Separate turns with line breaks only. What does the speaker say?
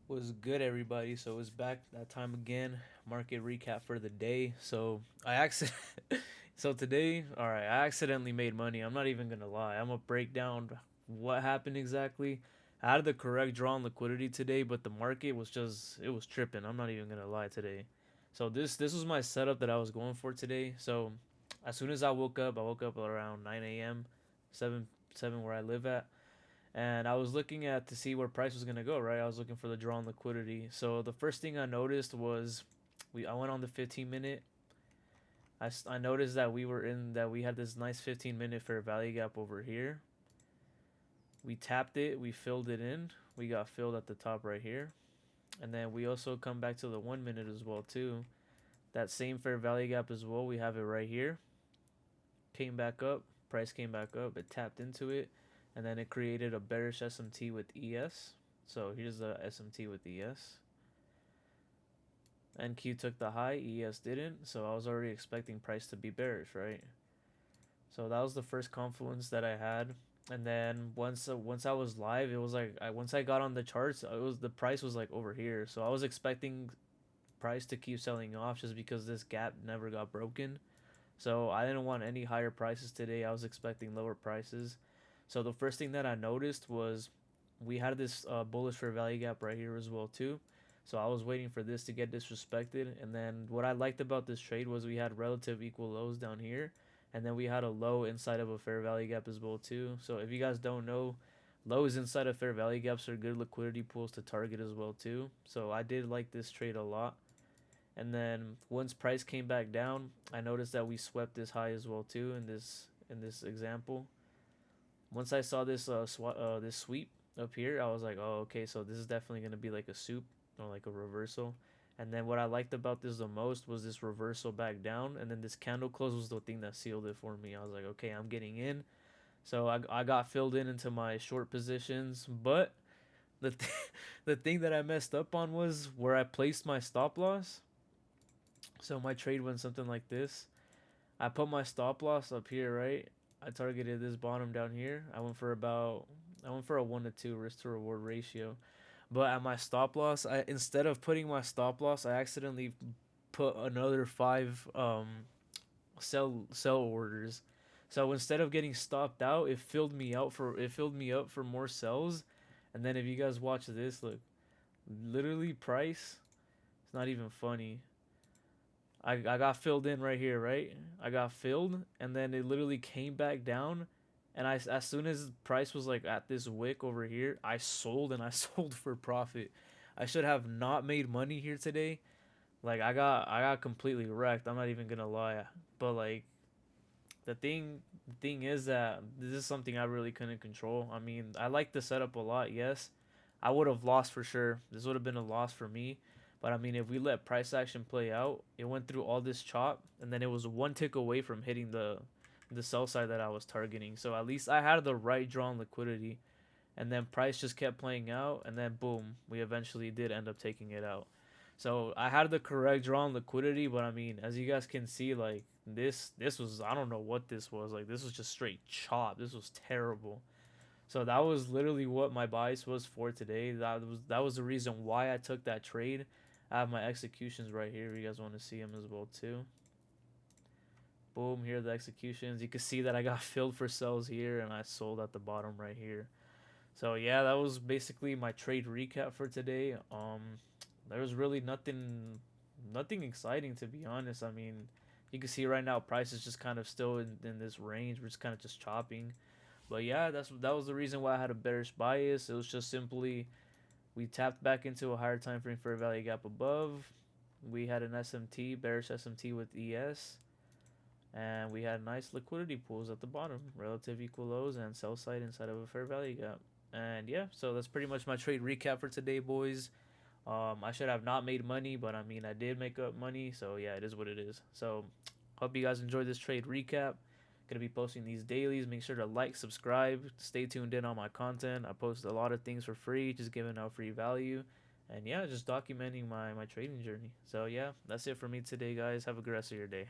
Was good, everybody? So it's back that time again. Market recap for the day. So today, all right, I accidentally made money. I'm not even gonna lie. I'm gonna break down what happened exactly. I had the correct draw on liquidity today, but the market was just it was tripping. I'm not even gonna lie today. So this was my setup that I was going for today. So as soon as I woke up around 9 a.m. 7 where I live at, and I was looking at to see where price was gonna go. Right, I was looking for the draw on liquidity. So the first thing I noticed was I went on the 15 minute. I noticed that we had this nice 15 minute fair value gap over here. We tapped it, we filled it in, we got filled at the top right here, and then we also come back to the 1 minute as well too. That same fair value gap as well. We have it right here. Came back up, price came back up. It tapped into it, and then it created a bearish SMT with ES. So here's the SMT with ES. NQ took the high, ES didn't. So I was already expecting price to be bearish, right? So that was the first confluence that I had. And then once I was live, it was like once I got on the charts, it was the price was like over here. So I was expecting price to keep selling off just because this gap never got broken. So I didn't want any higher prices today. I was expecting lower prices. So the first thing that I noticed was we had this bullish fair value gap right here as well too. So I was waiting for this to get disrespected. And then what I liked about this trade was we had relative equal lows down here. And then we had a low inside of a fair value gap as well too. So if you guys don't know, lows inside of fair value gaps are good liquidity pools to target as well too. So I did like this trade a lot. And then once price came back down, I noticed that we swept this high as well too in this example. Once I saw this sweep up here, I was like, oh, okay, so this is definitely gonna be like a soup or like a reversal. And then what I liked about this the most was this reversal back down, and then this candle close was the thing that sealed it for me. I was like, okay, I'm getting in. So I got filled in into my short positions, but the the thing that I messed up on was where I placed my stop loss. So my trade went something like this. I put my stop loss up here, right? I targeted this bottom down here. I went for a 1 to 2 risk to reward ratio. But at my stop loss, I instead of putting my stop loss, I accidentally put another five sell orders. So instead of getting stopped out, it filled me up for more sells. And then if you guys watch this, look, literally price, it's not even funny. I got filled in right here, right? I got filled, and then it literally came back down. And as soon as price was like at this wick over here, I sold and I sold for profit. I should have not made money here today. Like I got completely wrecked. I'm not even gonna lie. But like the thing is that this is something I really couldn't control. I mean, I like the setup a lot, yes. I would have lost for sure. This would have been a loss for me. But I mean, if we let price action play out, it went through all this chop, and then it was one tick away from hitting the sell side that I was targeting. So at least I had the right draw on liquidity, and then price just kept playing out, and then boom, we eventually did end up taking it out. So I had the correct draw on liquidity, but I mean, as you guys can see, like this was, I don't know what this was. Like this was just straight chop. This was terrible. So that was literally what my bias was for today. That was the reason why I took that trade. I have my executions right here. If you guys want to see them as well too. Boom, here are the executions. You can see that I got filled for sells here, and I sold at the bottom right here. So yeah, that was basically my trade recap for today. There was really nothing exciting, to be honest. I mean, you can see right now price is just kind of still in this range. We're just kind of just chopping. But yeah, that was the reason why I had a bearish bias. It was just simply we tapped back into a higher time frame fair value gap above. We had an SMT, bearish SMT with ES, and we had nice liquidity pools at the bottom, relative equal lows and sell side inside of a fair value gap. And yeah, so that's pretty much my trade recap for today, boys. I should have not made money, but I mean, I did make up money, so yeah, it is what it is. So, hope you guys enjoyed this trade recap. Gonna be posting these dailies. Make sure to like, subscribe, stay tuned in on my content. I post a lot of things for free, just giving out free value, and yeah, just documenting my trading journey. So yeah, that's it for me today, guys. Have a good rest of your day.